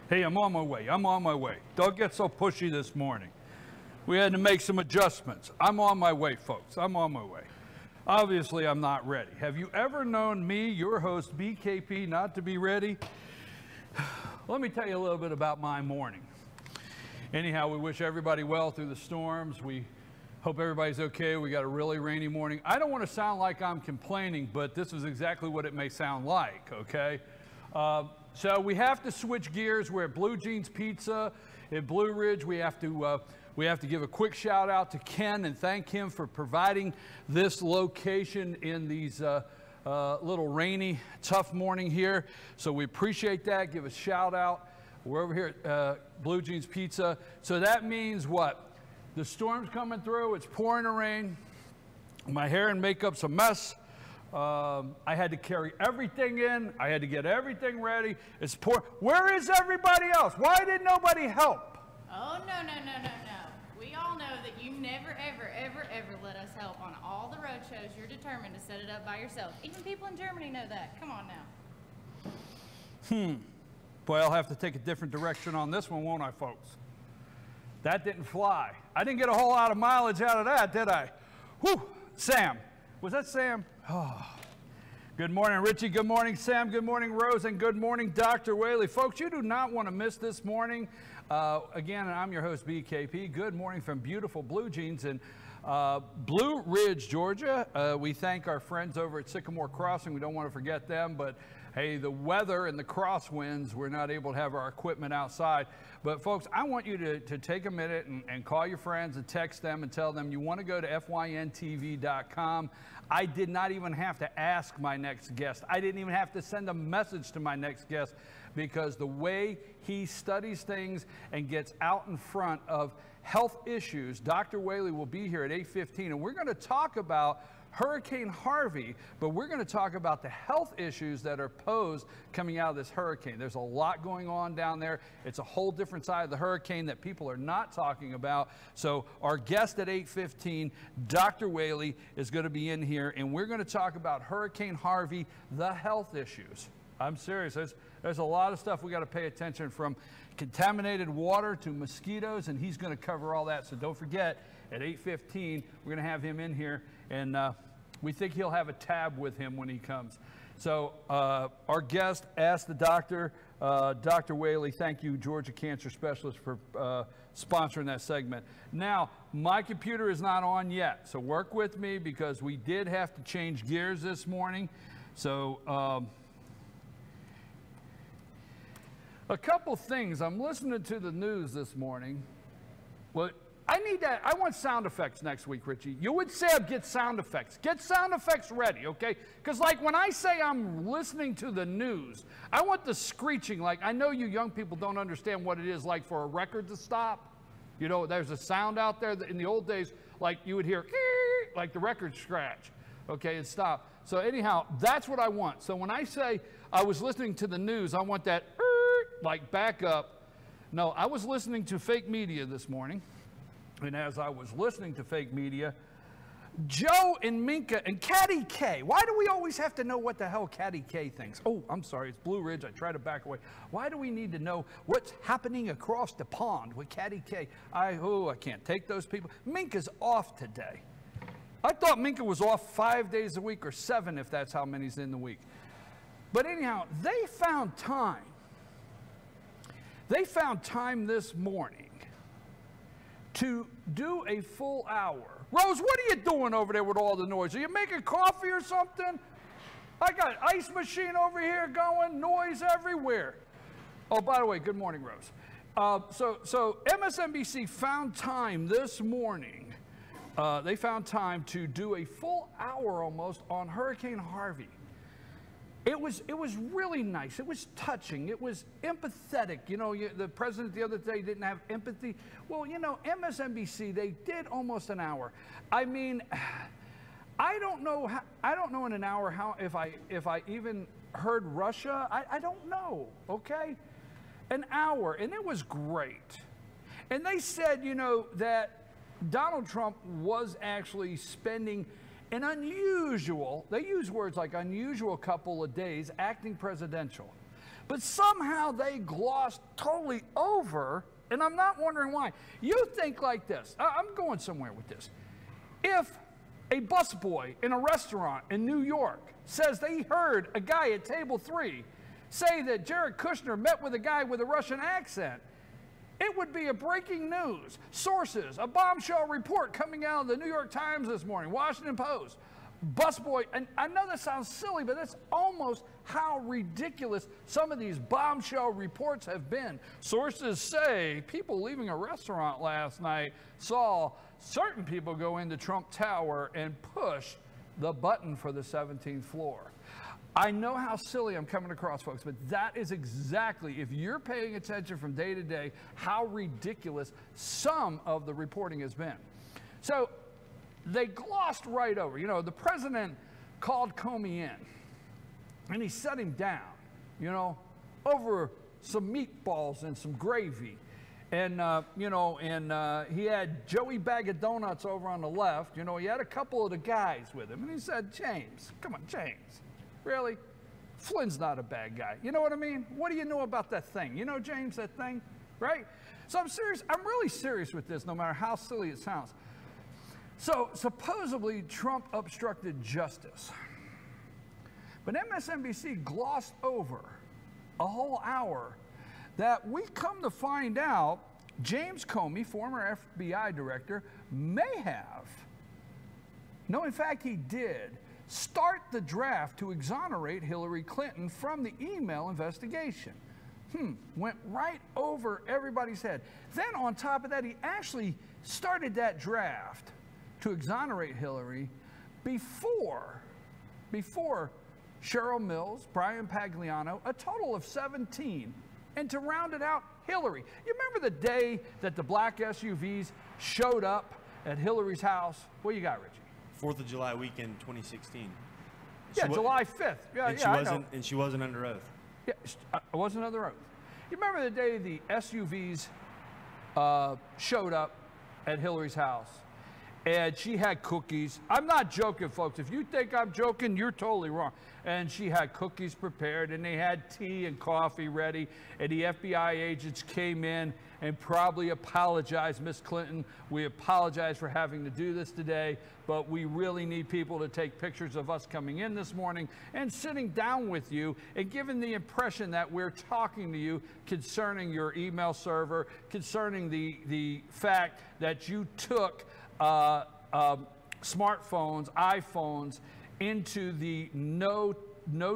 Hey, I'm on my way. I'm on my way. Don't get so pushy this morning. We had to make some adjustments. I'm on my way, folks. I'm on my way. Obviously, I'm not ready. Have you ever known me, your host, BKP, not to be ready? Let me tell you a little bit about my morning. Anyhow, we wish everybody well through the storms. We hope everybody's okay. We got a really rainy morning. I don't want to sound like I'm complaining, but this is exactly what it may sound like, okay? So we have to switch gears. We're at Blue Jeans Pizza in Blue Ridge. We have to give a quick shout out to Ken and thank him for providing this location in these little rainy, tough morning here. So we appreciate that. Give a shout out. We're over here at Blue Jeans Pizza. So that means what? The storm's coming through. It's pouring the rain. My hair and makeup's a mess. I had to carry everything in. I had to get everything ready. It's poor. Where is everybody else? Why did nobody help? Oh, no. We all know that you never, ever let us help on all the road shows. You're determined to set it up by yourself. Even people in Germany know that. Come on now. Boy, I'll have to take a different direction on this one, won't I, folks? That didn't fly. I didn't get a whole lot of mileage out of that, did I? Whew. Sam. Was that Sam? Oh. Good morning, Richie. Good morning, Sam. Good morning, Rose. And good morning, Dr. Whaley. Folks, you do not want to miss this morning. Again, I'm your host, BKP. Good morning from beautiful Blue Jeans in Blue Ridge, Georgia. We thank our friends over at Sycamore Crossing. We don't want to forget them, but hey, the weather and the crosswinds, we're not able to have our equipment outside. But folks, I want you to take a minute and call your friends and text them and tell them you want to go to FYNTV.com. I did not even have to ask my next guest. I didn't even have to send a message to my next guest because the way he studies things and gets out in front of health issues, Dr. Whaley will be here at 8:15, and we're going to talk about Hurricane Harvey, but we're going to talk about the health issues that are posed coming out of this hurricane. There's a lot going on down there. It's a whole different side of the hurricane that people are not talking about. So our guest at 8:15, Dr. Whaley, is going to be in here, and we're going to talk about Hurricane Harvey, the health issues. I'm serious. There's a lot of stuff we got to pay attention, from contaminated water to mosquitoes, and he's going to cover all that. So don't forget, at 8:15, we're going to have him in here, and we think he'll have a tab with him when he comes. So our guest asked the doctor, Dr. Whaley, thank you, Georgia Cancer Specialist, for sponsoring that segment. Now, my computer is not on yet, so work with me because we did have to change gears this morning. So a couple things. I'm listening to the news this morning. Well, I need that. I want sound effects next week, Richie. You would say get sound effects. Get sound effects ready, okay? Because like when I say I'm listening to the news, I want the screeching. Like, I know you young people don't understand what it is like for a record to stop. You know, there's a sound out there that in the old days, like you would hear, like the record scratch, okay, and stop. So anyhow, that's what I want. So when I say I was listening to the news, I want that, like back up. No, I was listening to fake media this morning. And as I was listening to fake media, Joe and Minka and Caddy K. Why do we always have to know what the hell Caddy K thinks? Oh, I'm sorry, it's Blue Ridge. I try to back away. Why do we need to know what's happening across the pond with Caddy K? I can't take those people. Minka's off today. I thought Minka was off 5 days a week, or 7 if that's how many's in the week. But anyhow, they found time. They found time this morning to do a full hour. Rose, what are you doing over there with all the noise? Are you making coffee or something? I got an ice machine over here going, noise everywhere. Oh, by the way, good morning, Rose. So MSNBC found time this morning. They found time to do a full hour almost on Hurricane Harvey. It was really nice. It was touching. It was empathetic. You know, the president the other day didn't have empathy. Well, you know, MSNBC, they did almost an hour. I mean, I don't know in an hour how if I even heard Russia. I don't know. Okay, an hour, and it was great. And they said, you know, that Donald Trump was actually spending an unusual, they use words like unusual, couple of days acting presidential. But somehow they glossed totally over, and I'm not wondering why. You think like this. I'm going somewhere with this. If a busboy in a restaurant in New York says they heard a guy at table 3 say that Jared Kushner met with a guy with a Russian accent, it would be a breaking news. Sources, a bombshell report coming out of the New York Times this morning, Washington Post. Busboy, and I know that sounds silly, but that's almost how ridiculous some of these bombshell reports have been. Sources say people leaving a restaurant last night saw certain people go into Trump Tower and push the button for the 17th floor. I know how silly I'm coming across, folks, but that is exactly, if you're paying attention from day to day, how ridiculous some of the reporting has been. So they glossed right over. You know, the president called Comey in, and he set him down, you know, over some meatballs and some gravy. And, you know, and he had Joey Bag of Donuts over on the left. You know, he had a couple of the guys with him. And he said, James, come on, James, really? Flynn's not a bad guy. You know what I mean? What do you know about that thing? You know, James, that thing, right? So I'm serious. I'm really serious with this, no matter how silly it sounds. So supposedly Trump obstructed justice. But MSNBC glossed over a whole hour that we come to find out James Comey, former FBI director, may have, no, in fact he did, start the draft to exonerate Hillary Clinton from the email investigation. Went right over everybody's head. Then on top of that, he actually started that draft to exonerate Hillary before Cheryl Mills, Brian Pagliano, a total of 17. And to round it out, Hillary. You remember the day that the black SUVs showed up at Hillary's house? What you got, Richie? 4th of July weekend, 2016. Yeah, July 5th. Yeah, and she wasn't under oath. Yeah, I wasn't under oath. You remember the day the SUVs showed up at Hillary's house? And she had cookies. I'm not joking, folks. If you think I'm joking, you're totally wrong. And she had cookies prepared, and they had tea and coffee ready. And the FBI agents came in and probably apologized, Miss Clinton. We apologize for having to do this today, but we really need people to take pictures of us coming in this morning and sitting down with you and giving the impression that we're talking to you concerning your email server, concerning the fact that you took smartphones, iPhones, into the no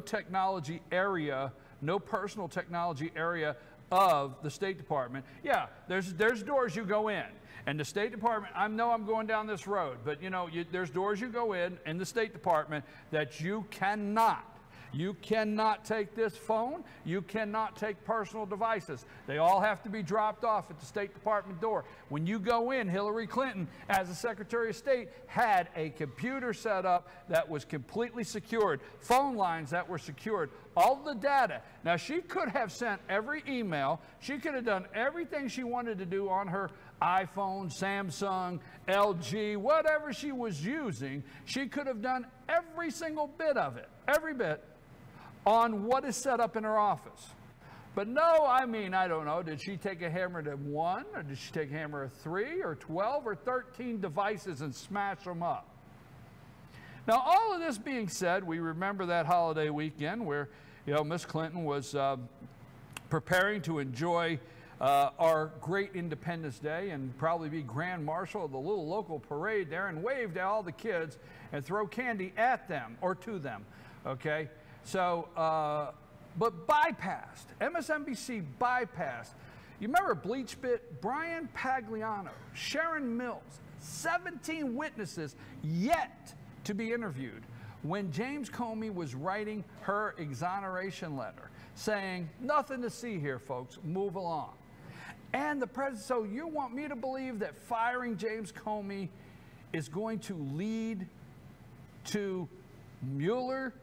technology area, no personal technology area of the State Department. Yeah, there's doors you go in, and the State Department, I know I'm going down this road, but you know, there's doors you go in the State Department that you cannot take this phone. You cannot take personal devices. They all have to be dropped off at the State Department door. When you go in, Hillary Clinton, as the Secretary of State, had a computer set up that was completely secured, phone lines that were secured, all the data. Now, she could have sent every email. She could have done everything she wanted to do on her iPhone, Samsung, LG, whatever she was using. She could have done every single bit of it, every bit, on what is set up in her office. But no, I mean, I don't know, did she take a hammer to 1, or did she take a hammer to 3, or 12, or 13 devices and smash them up? Now, all of this being said, we remember that holiday weekend where, you know, Miss Clinton was preparing to enjoy our great Independence Day and probably be Grand Marshal of the little local parade there and wave to all the kids and throw candy at them or to them, okay? So, but bypassed, MSNBC bypassed. You remember BleachBit, Brian Pagliano, Sharon Mills, 17 witnesses yet to be interviewed when James Comey was writing her exoneration letter, saying, nothing to see here, folks, move along. And the president, so you want me to believe that firing James Comey is going to lead to Mueller,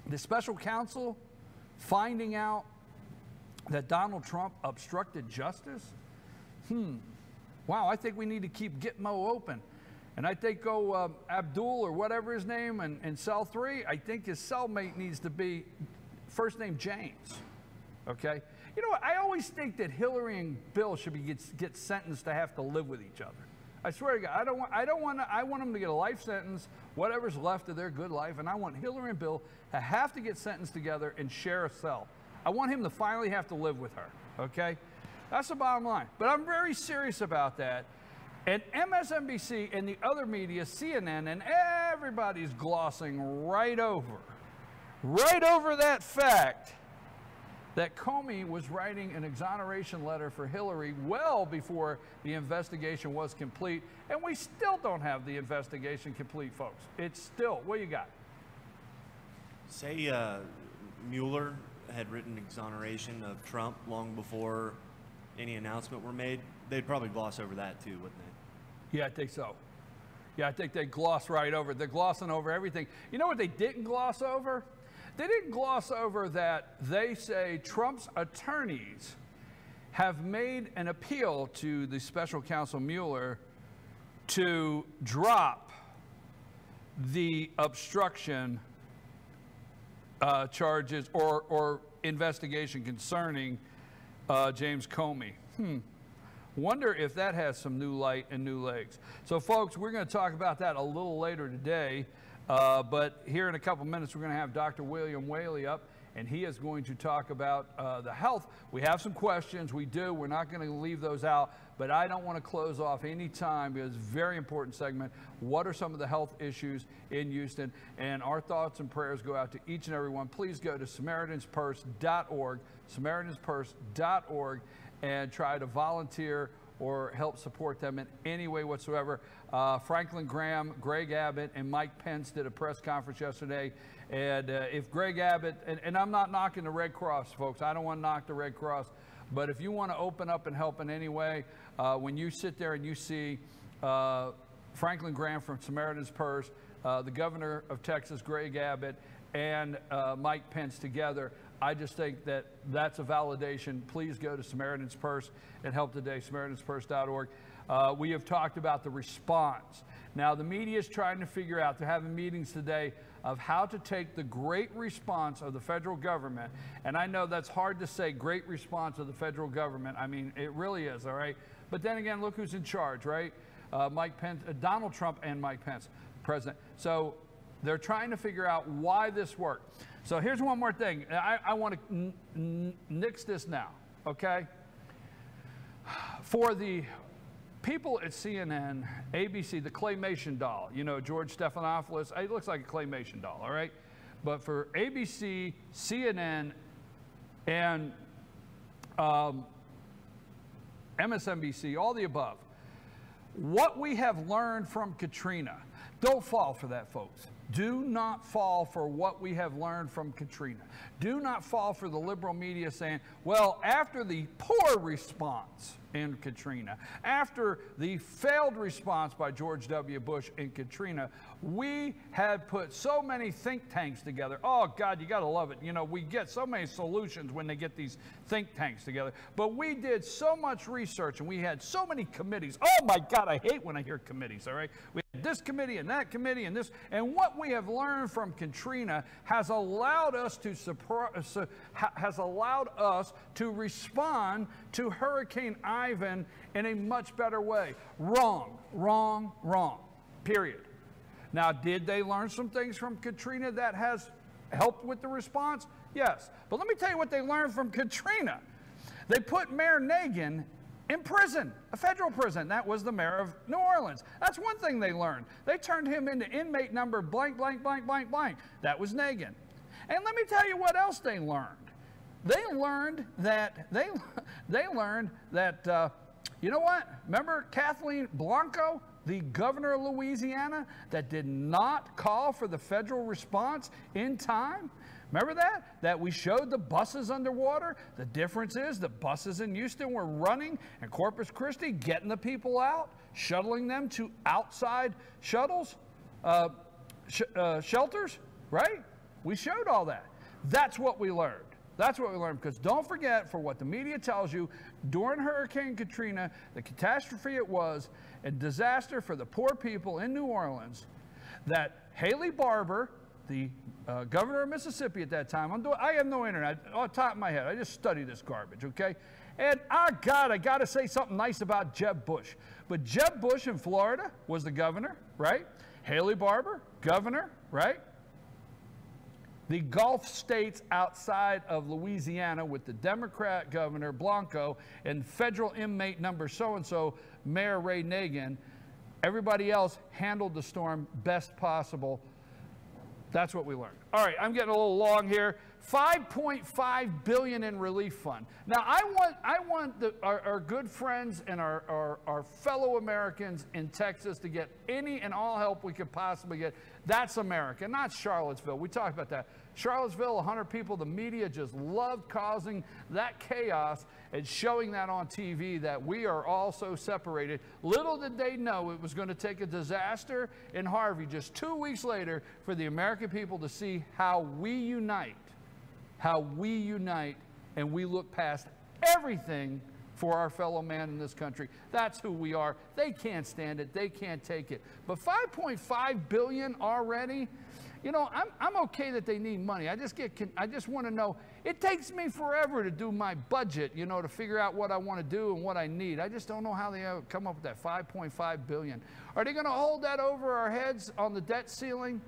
the special counsel, finding out that Donald Trump obstructed justice? Wow, I think we need to keep Gitmo open. And I think Abdul or whatever his name in cell 3, I think his cellmate needs to be first name James. okay? You know what? I always think that Hillary and Bill should get sentenced to have to live with each other. I swear to God, I want them to get a life sentence, whatever's left of their good life, and I want Hillary and Bill to have to get sentenced together and share a cell. I want him to finally have to live with her, okay? That's the bottom line. But I'm very serious about that. And MSNBC and the other media, CNN, and everybody's glossing right over that fact that Comey was writing an exoneration letter for Hillary well before the investigation was complete. And we still don't have the investigation complete, folks. It's still, what you got? Say Mueller had written exoneration of Trump long before any announcement were made, they'd probably gloss over that too, wouldn't they? Yeah, I think so. Yeah, I think they gloss right over it. They're glossing over everything. You know what they didn't gloss over? They didn't gloss over that they say Trump's attorneys have made an appeal to the special counsel Mueller to drop the obstruction charges or investigation concerning James Comey. Wonder if that has some new light and new legs. So, folks, we're going to talk about that a little later today. But here in a couple minutes, we're going to have Dr. William Whaley up, and he is going to talk about the health. We have some questions. We do. We're not going to leave those out. But I don't want to close off any time because it's a very important segment. What are some of the health issues in Houston? And our thoughts and prayers go out to each and every one. Please go to SamaritansPurse.org, SamaritansPurse.org, and try to volunteer or help support them in any way whatsoever. Franklin Graham, Greg Abbott, and Mike Pence did a press conference yesterday. And if Greg Abbott, and I'm not knocking the Red Cross, folks. I don't want to knock the Red Cross. But if you want to open up and help in any way, when you sit there and you see Franklin Graham from Samaritan's Purse, the governor of Texas, Greg Abbott, and Mike Pence together, I just think that that's a validation. Please go to Samaritan's Purse and help today, SamaritansPurse.org. We have talked about the response. Now, the media is trying to figure out, they're having meetings today of how to take the great response of the federal government. And I know that's hard to say, great response of the federal government. I mean, it really is, all right? But then again, look who's in charge, right? Mike Pence, Donald Trump and Mike Pence, president. So they're trying to figure out why this worked. So here's one more thing. I want to nix this now, okay? For the people at CNN, ABC, the claymation doll, you know, George Stephanopoulos, it looks like a claymation doll, all right? But for ABC, CNN, and MSNBC, all the above, what we have learned from Katrina, don't fall for that, folks. Do not fall for what we have learned from Katrina. Do not fall for the liberal media saying, well, after the poor response in Katrina, after the failed response by George W. Bush in Katrina, we had put so many think tanks together. Oh, God, you got to love it. You know, we get so many solutions when they get these think tanks together. But we did so much research, and we had so many committees. Oh, my God, I hate when I hear committees, all right? We had this committee and that committee and this. And what we have learned from Katrina has allowed us to respond to Hurricane Ivan in a much better way. Wrong, wrong, wrong, period. Now, did they learn some things from Katrina that has helped with the response? Yes. But let me tell you what they learned from Katrina. They put Mayor Nagin in prison, a federal prison. That was the mayor of New Orleans. That's one thing they learned. They turned him into inmate number blank, blank, blank, blank, blank. That was Nagin. And let me tell you what else they learned. They learned that, you know what? Remember Kathleen Blanco, the governor of Louisiana, that did not call for the federal response in time? Remember that? That we showed the buses underwater? The difference is the buses in Houston were running and Corpus Christi getting the people out, shuttling them to outside shuttles, shelters, right? We showed all that. That's what we learned. That's what we learned, because don't forget, for what the media tells you, during Hurricane Katrina, the catastrophe it was, a disaster for the poor people in New Orleans, that Haley Barbour, the governor of Mississippi at that time. I have no internet. On top of my head, I just study this garbage, okay? And I got to say something nice about Jeb Bush. But Jeb Bush in Florida was the governor, right? Haley Barbour, governor, right? The Gulf states outside of Louisiana with the Democrat governor Blanco and federal inmate number so-and-so, Mayor Ray Nagin, everybody else handled the storm best possible. That's what we learned. All right, I'm getting a little long here. $5.5 billion in relief fund. Now, I want our good friends and our fellow Americans in Texas to get any and all help we could possibly get. That's America, not Charlottesville. We talked about that. Charlottesville, 100 people, the media just loved causing that chaos and showing that on TV, that we are all so separated. Little did they know it was going to take a disaster in Harvey just 2 weeks later for the American people to see how we unite, and we look past everything for our fellow man in this country. That's who we are. They can't stand it. They can't take it. But $5.5 billion already, you know, I'm okay that they need money. I just want to know, it takes me forever to do my budget, you know, to figure out what I want to do and what I need. I just don't know how they come up with that $5.5 billion. Are they going to hold that over our heads on the debt ceiling?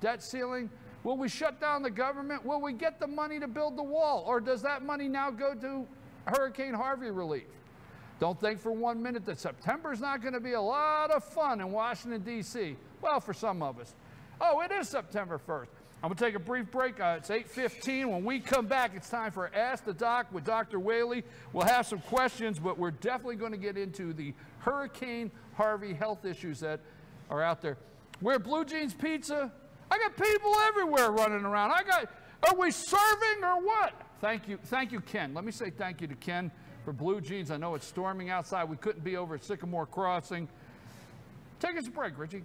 Debt ceiling? Will we shut down the government? Will we get the money to build the wall? Or does that money now go to Hurricane Harvey relief? Don't think for 1 minute that September's not going to be a lot of fun in Washington, D.C. Well, for some of us. Oh, it is September 1st. I'm going to take a brief break. It's 8:15. When we come back, it's time for Ask the Doc with Dr. Whaley. We'll have some questions, but we're definitely going to get into the Hurricane Harvey health issues that are out there. We're Blue Jeans Pizza. I got people everywhere running around. Are we serving or what? Thank you, Ken. Let me say thank you to Ken for Blue Jeans. I know it's storming outside. We couldn't be over at Sycamore Crossing. Take us a break, Richie.